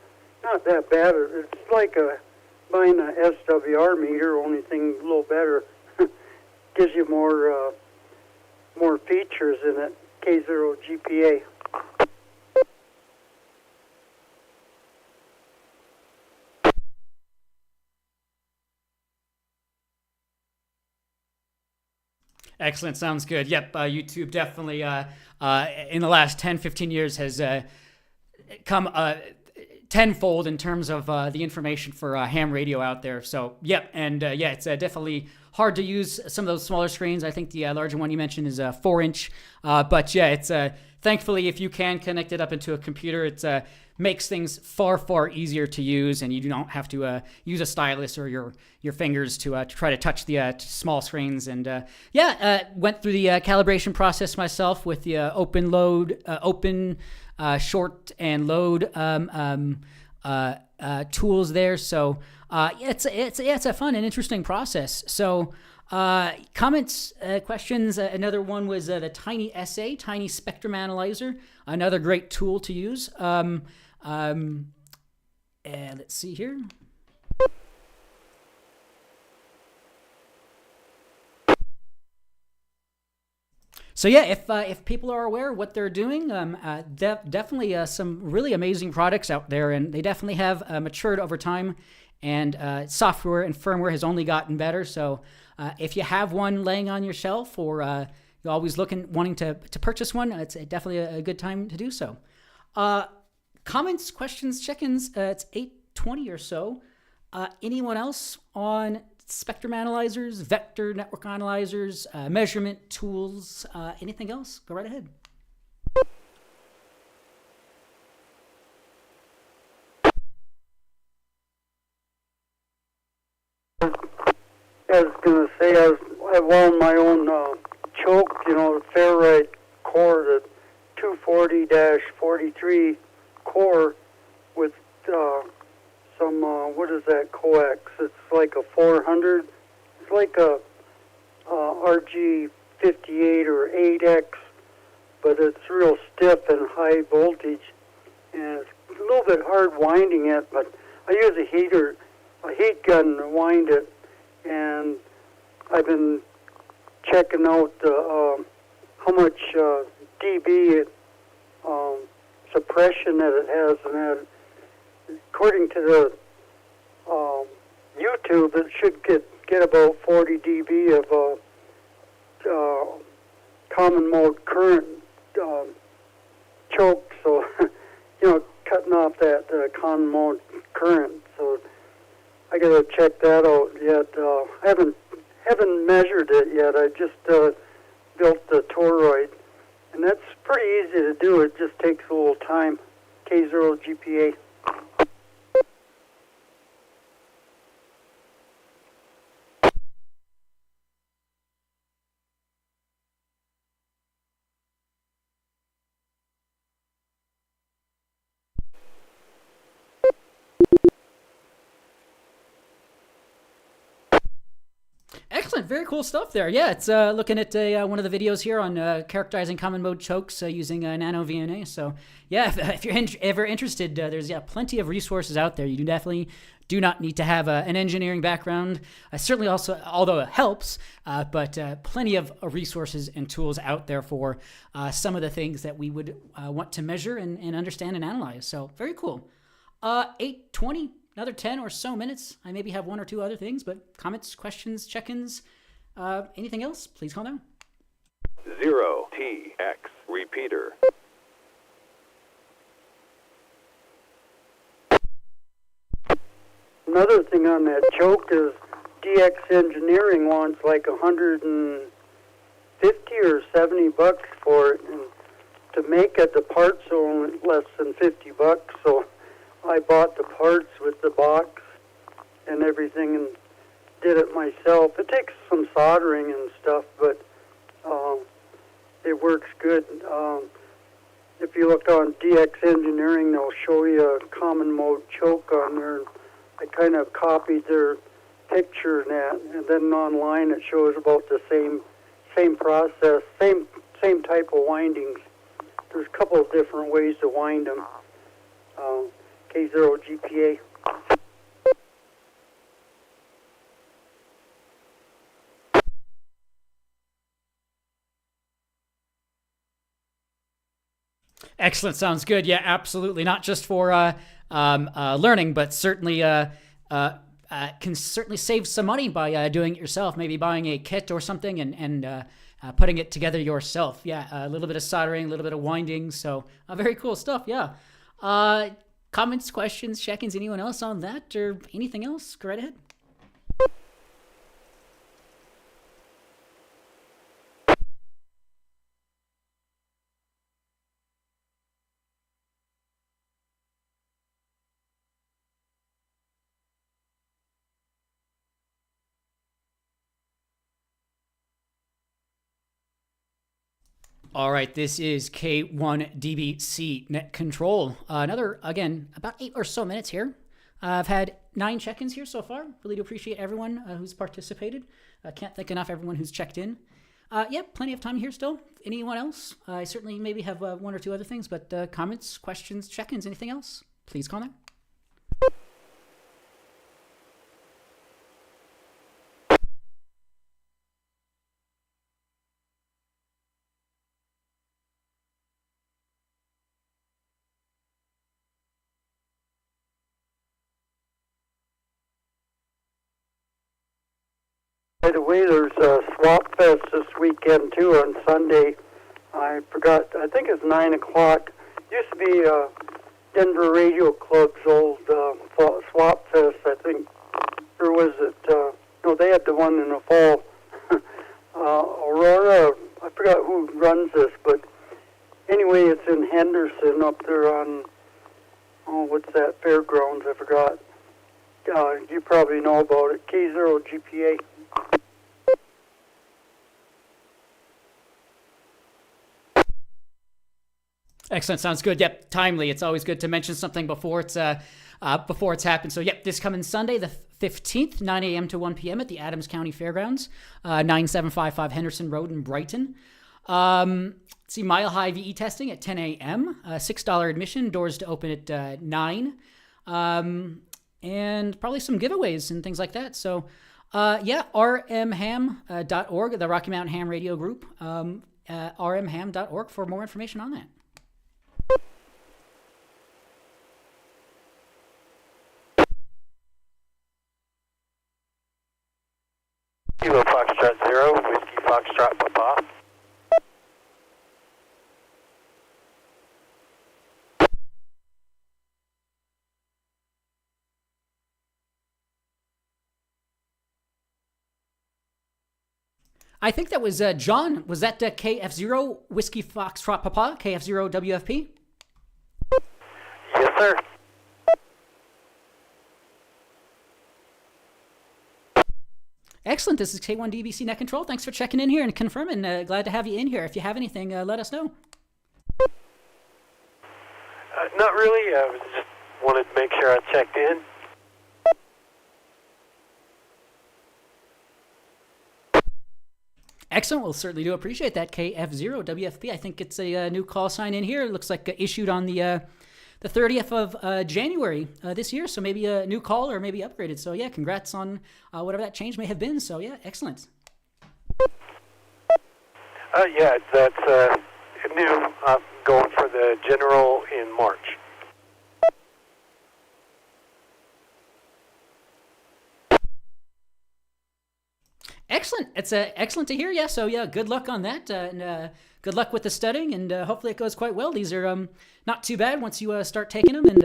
not that bad. It's like buying a SWR meter, only thing a little better. Gives you more features in it. K0 GPA. Excellent. Sounds good. Yep. YouTube definitely in the last 10, 15 years has come tenfold in terms of the information for ham radio out there. So, yep. And it's definitely hard to use some of those smaller screens. I think the larger one you mentioned is a 4-inch. But yeah, it's thankfully, if you can connect it up into a computer, it makes things far, far easier to use, and you don't have to use a stylus or your fingers to try to touch the small screens. And went through the calibration process myself with the open short and load tools there. So it's a fun and interesting process. So comments, questions. Another one was the Tiny SA, Tiny Spectrum Analyzer. Another great tool to use. And let's see here. So yeah, if people are aware of what they're doing, definitely some really amazing products out there, and they definitely have matured over time, and software and firmware has only gotten better. So if you have one laying on your shelf, or you're always wanting to purchase one, it's definitely a good time to do so. Comments, questions, check-ins. It's 8:20 or so. Anyone else on spectrum analyzers, vector network analyzers, measurement tools, anything else? Go right ahead. I was going to say, I wound my own choke, the ferrite core, the 240-43 core with some, what is that, coax? It's like a 400. It's like a RG58 or 8X, but it's real stiff and high voltage, and it's a little bit hard winding it, but I use a heat gun to wind it, and I've been checking out how much dB suppression that it has, and that, according to the YouTube, it should get about 40 dB of common mode current choke, so cutting off that common mode current. So I gotta check that out yet. I haven't measured it yet. I just built the toroid, and that's pretty easy to do. It just takes a little time. K0 GPA. Excellent, very cool stuff there. Yeah, it's looking at one of the videos here on characterizing common mode chokes using NanoVNA. So yeah, if you're ever interested, there's plenty of resources out there. You definitely do not need to have an engineering background. Certainly also, although it helps, but plenty of resources and tools out there for some of the things that we would want to measure and understand and analyze. So very cool. 8:20. Another 10 or so minutes. I maybe have one or two other things, but comments, questions, check-ins, anything else, please call now. 0TX repeater. Another thing on that choke is DX Engineering wants like 150 or 70 bucks for it, and to make it, the parts are only less than 50 bucks, so I bought the parts with the box and everything and did it myself. It takes some soldering and stuff, but it works good. If you look on DX Engineering, they'll show you a common mode choke on there. I kind of copied their picture and that, and then online it shows about the same process, same type of windings. There's a couple of different ways to wind them. K0 GPA. Excellent, sounds good. Yeah, absolutely. Not just for learning, but certainly can certainly save some money by doing it yourself. Maybe buying a kit or something and putting it together yourself. Yeah, a little bit of soldering, a little bit of winding. So very cool stuff. Yeah. Comments, questions, check-ins, anyone else on that or anything else? Go right ahead. All right, this is K1DBC Net Control. Another, again, about 8 or so minutes here. I've had 9 check-ins here so far. Really do appreciate everyone who's participated. I can't thank enough everyone who's checked in. Yeah, plenty of time here still. Anyone else? I certainly maybe have 1 or 2 other things, but comments, questions, check-ins, anything else? Please call now. By the way, there's a Swap Fest this weekend, too, on Sunday. I forgot, I think it's 9 o'clock. Used to be Denver Radio Club's old Swap Fest, I think. Or was it, no, they had the one in the fall. Aurora, I forgot who runs this, but anyway, it's in Henderson up there on, what's that, Fairgrounds, I forgot. You probably know about it, K0 GPA. Excellent. Sounds good. Yep. Timely. It's always good to mention something before it's happened. So, yep, this coming Sunday, the 15th, 9 a.m. to 1 p.m. at the Adams County Fairgrounds, 9755 Henderson Road in Brighton. See Mile High VE testing at 10 a.m. $6 admission. Doors to open at 9. And probably some giveaways and things like that. So, rmham.org, the Rocky Mountain Ham Radio Group, rmham.org for more information on that. Kilo Foxtrot 0, Whiskey Foxtrot Papa. I think that was John. Was that KF0 Whiskey Foxtrot Papa, KF0 WFP? Yes, sir. Excellent. This is K1DBC Net Control. Thanks for checking in here and confirming. Glad to have you in here. If you have anything, let us know. Not really. I just wanted to make sure I checked in. Excellent. We'll certainly do appreciate that. KF0 WFP. I think it's a new call sign in here. It looks like issued on the 30th of January this year. So maybe a new call or maybe upgraded. So yeah, congrats on whatever that change may have been. So yeah, excellent. Yeah, that's new. I'm going for the general in March. Excellent. It's excellent to hear. Yeah. So yeah, good luck on that, and good luck with the studying, and hopefully it goes quite well. These are not too bad once you start taking them. And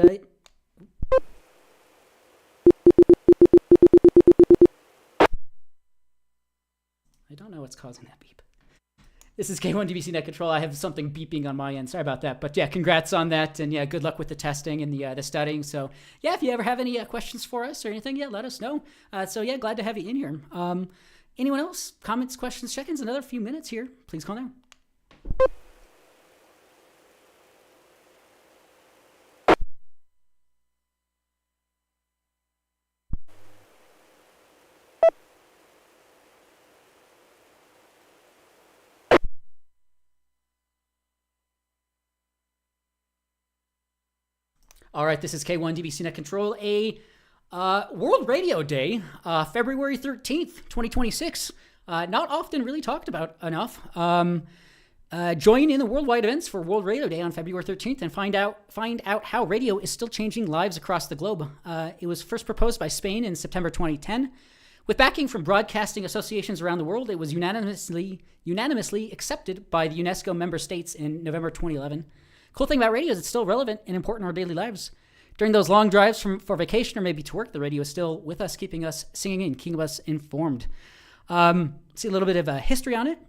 I don't know what's causing that beep. This is K1DBC Net Control. I have something beeping on my end. Sorry about that. But yeah, congrats on that, and yeah, good luck with the testing and the studying. So yeah, if you ever have any questions for us or anything, yeah, let us know. So yeah, glad to have you in here. Anyone else? Comments, questions, check-ins? Another few minutes here. Please call now. All right, this is K1DBC Net Control. World Radio Day, February 13th, 2026. Not often really talked about enough. Join in the worldwide events for World Radio Day on February 13th and find out how radio is still changing lives across the globe. It was first proposed by Spain in September 2010. With backing from broadcasting associations around the world, it was unanimously accepted by the UNESCO member states in November 2011. Cool thing about radio is it's still relevant and important in our daily lives. During those long drives for vacation or maybe to work, the radio is still with us, keeping us singing and keeping us informed. See a little bit of history on it.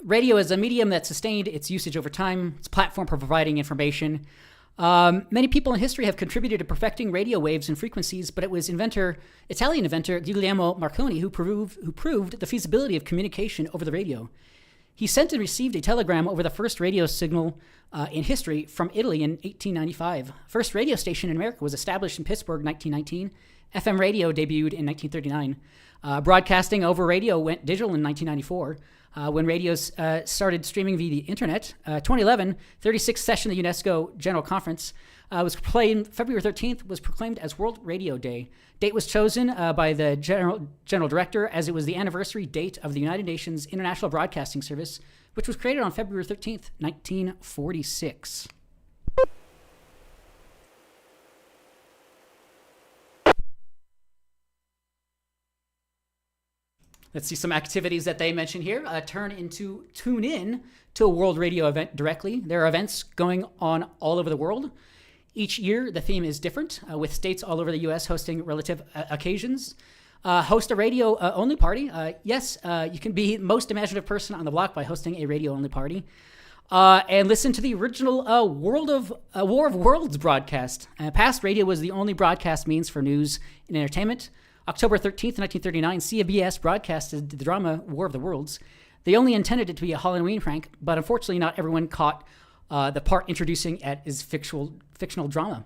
Radio is a medium that sustained its usage over time. It's a platform for providing information. Many people in history have contributed to perfecting radio waves and frequencies, but it was Italian inventor Guglielmo Marconi who proved the feasibility of communication over the radio. He sent and received a telegram over the first radio signal in history from Italy in 1895. First radio station in America was established in Pittsburgh in 1919. FM radio debuted in 1939. Broadcasting over radio went digital in 1994. When radios started streaming via the internet, 2011, 36th session of the UNESCO General Conference was proclaimed, February 13th, was proclaimed as World Radio Day. Date was chosen by the General Director as it was the anniversary date of the United Nations International Broadcasting Service, which was created on February 13th, 1946. Let's see some activities that they mention here. Tune in to a World Radio event directly. There are events going on all over the world. Each year, the theme is different, with states all over the U.S. hosting relative occasions. Host a radio-only party. Yes, you can be the most imaginative person on the block by hosting a radio-only party. And listen to the original War of Worlds broadcast. Past radio was the only broadcast means for news and entertainment. October 13th, 1939, CBS broadcasted the drama War of the Worlds. They only intended it to be a Halloween prank, but unfortunately not everyone caught the part introducing it as fictional drama.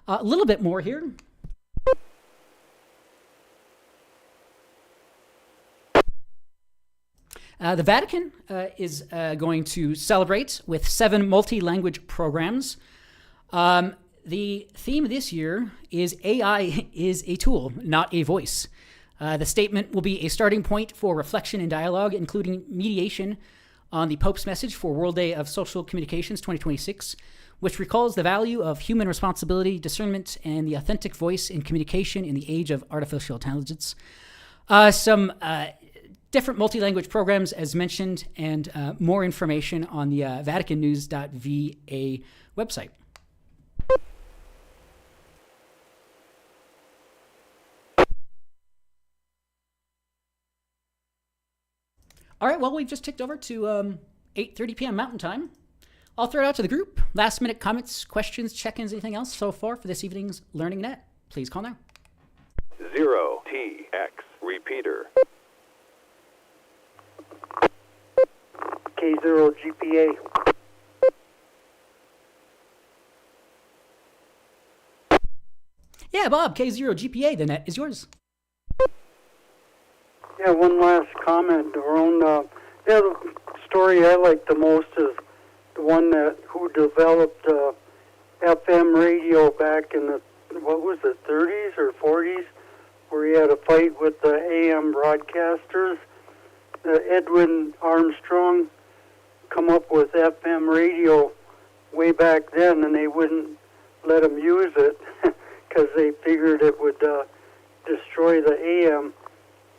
A little bit more here. The Vatican is going to celebrate with 7 multi-language programs. The theme this year is AI is a tool, not a voice. The statement will be a starting point for reflection and dialogue, including mediation on the Pope's message for World Day of Social Communications 2026, which recalls the value of human responsibility, discernment, and the authentic voice in communication in the age of artificial intelligence. Some different multi-language programs, as mentioned, and more information on the VaticanNews.va website. All right, well, we've just ticked over to 8:30 p.m. Mountain Time. I'll throw it out to the group. Last minute comments, questions, check-ins, anything else so far for this evening's Learning Net. Please call now. 0TX repeater. K0 GPA. Yeah, Bob, K0 GPA, the net is yours. Yeah, one last comment, Daron. The story I like the most is the one who developed FM radio back in the, 30s or 40s, where he had a fight with the AM broadcasters. Edwin Armstrong come up with FM radio way back then, and they wouldn't let him use it because they figured it would destroy the AM.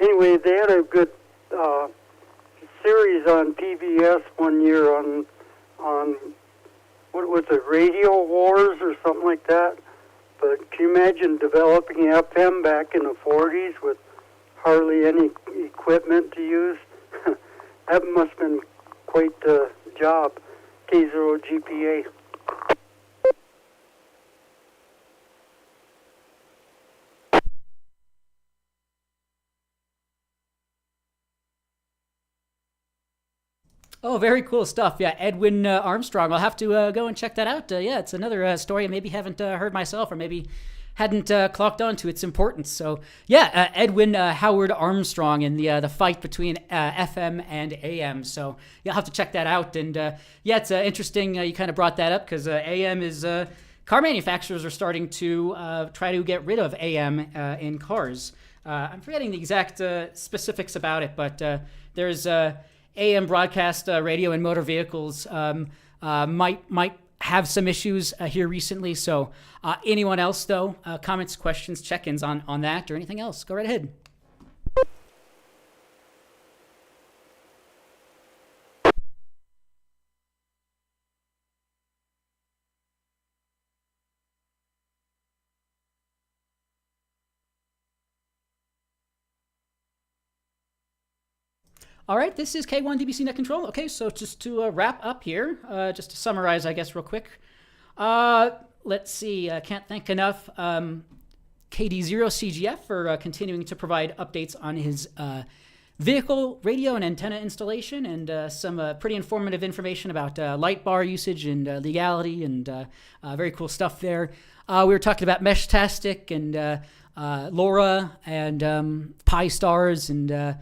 Anyway, they had a good series on PBS one year on what was it, Radio Wars or something like that. But can you imagine developing FM back in the 40s with hardly any equipment to use? That must have been quite the job. K0 GPA. Oh, very cool stuff. Yeah, Edwin Armstrong. I'll have to go and check that out. Yeah, it's another story I maybe haven't heard myself, or maybe hadn't clocked on to its importance. So, yeah, Edwin Howard Armstrong and the fight between FM and AM. So, you'll have to check that out. And, yeah, it's interesting you kind of brought that up because AM is... car manufacturers are starting to try to get rid of AM in cars. I'm forgetting the exact specifics about it, but there's... AM broadcast radio and motor vehicles might have some issues here recently. So anyone else, though, comments, questions, check-ins on that or anything else, go right ahead. All right, this is K1 DBC Net Control. Okay, so just to wrap up here, just to summarize, I guess, real quick. Let's see, can't thank enough KD0CGF for continuing to provide updates on his vehicle radio and antenna installation and some pretty informative information about light bar usage and legality and very cool stuff there. We were talking about Meshtastic and LoRa and Pi stars and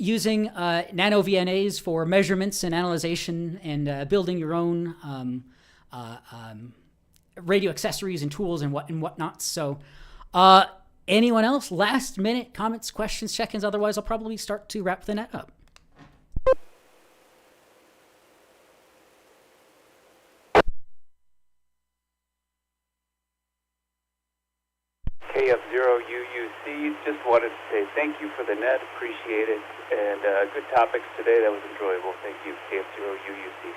using NanoVNAs for measurements and analyzation and building your own radio accessories and tools and whatnot. So anyone else? Last minute comments, questions, check-ins? Otherwise, I'll probably start to wrap the net up. KF0UUC, just wanted to say thank you for the net, appreciate it, and good topics today, that was enjoyable. Thank you, KF0UUC.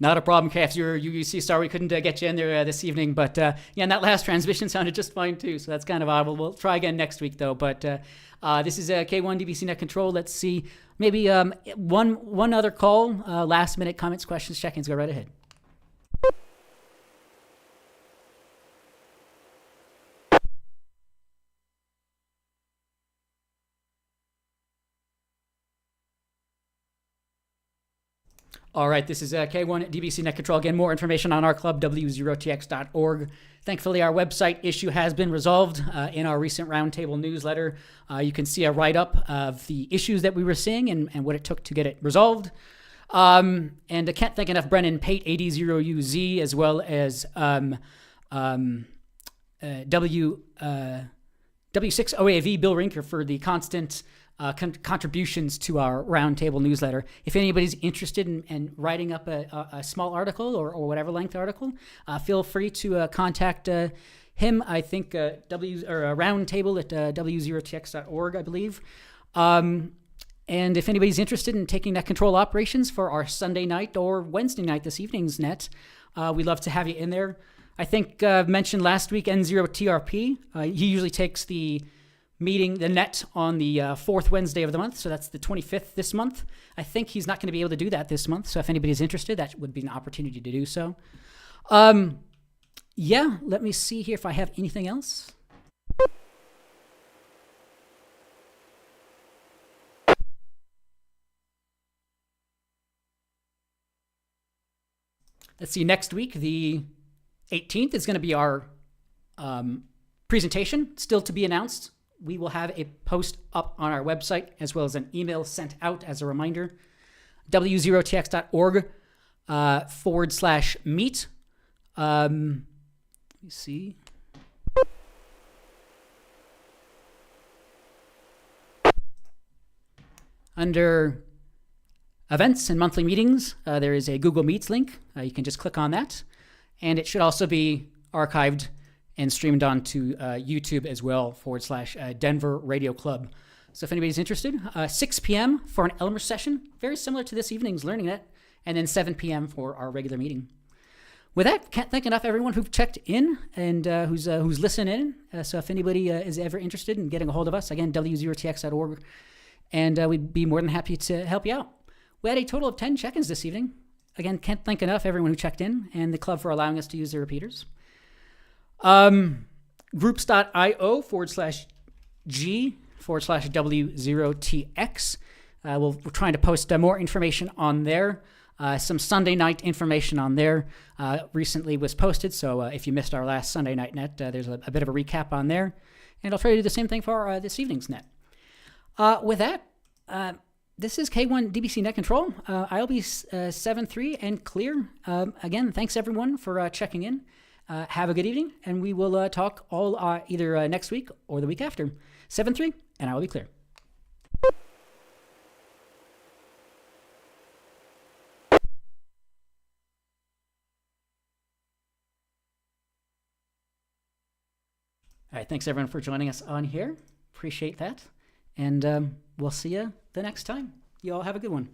Not a problem, KF0UUC. Sorry we couldn't get you in there this evening, but yeah, and that last transmission sounded just fine too, so that's kind of odd. We'll try again next week though, but this is K1 DBC Net Control. Let's see, maybe one other call, last minute comments, questions, check-ins. Go right ahead. All right, this is K1 at DBC Net Control. Again, more information on our club, w0tx.org. Thankfully, our website issue has been resolved. In our recent roundtable newsletter, you can see a write-up of the issues that we were seeing and what it took to get it resolved. And I can't thank enough Brennan Pate, AD0UZ, as well as W6OAV, Bill Rinker, for the constant contributions to our roundtable newsletter. If anybody's interested in writing up a small article or whatever length article, feel free to contact him. I think roundtable at w0tx.org, I believe. And if anybody's interested in taking net control operations for our Sunday night or Wednesday night, this evening's net, we'd love to have you in there. I think mentioned last week N0TRP. He usually takes the net on the fourth Wednesday of the month, so that's the 25th this month. I think he's not going to be able to do that this month, so if anybody's interested, that would be an opportunity to do so. Yeah, let me see here if I have anything else. Let's see, next week, the 18th, is going to be our presentation, still to be announced. We will have a post up on our website as well as an email sent out as a reminder. w0tx.org /meet. Let me see. Under events and monthly meetings, there is a Google Meets link. You can just click on that. And it should also be archived and streamed onto YouTube as well, /Denver Radio Club. So if anybody's interested, 6 p.m. for an Elmers session, very similar to this evening's Learning Net, and then 7 p.m. for our regular meeting. With that, can't thank enough everyone who checked in and who's listening in. So if anybody is ever interested in getting a hold of us, again, w0tx.org, and we'd be more than happy to help you out. We had a total of 10 check-ins this evening. Again, can't thank enough everyone who checked in and the club for allowing us to use their repeaters. Groups.io /G /W0TX. We're trying to post more information on there. Some Sunday night information on there recently was posted. So if you missed our last Sunday night net, there's a bit of a recap on there. And I'll try to do the same thing for this evening's net. With that, this is K1 DBC Net Control. I'll be 7-3 and clear. Again, thanks everyone for checking in. Have a good evening, and we will talk all either next week or the week after. 7-3, and I will be clear. All right, thanks everyone for joining us on here. Appreciate that, and we'll see you the next time. You all have a good one.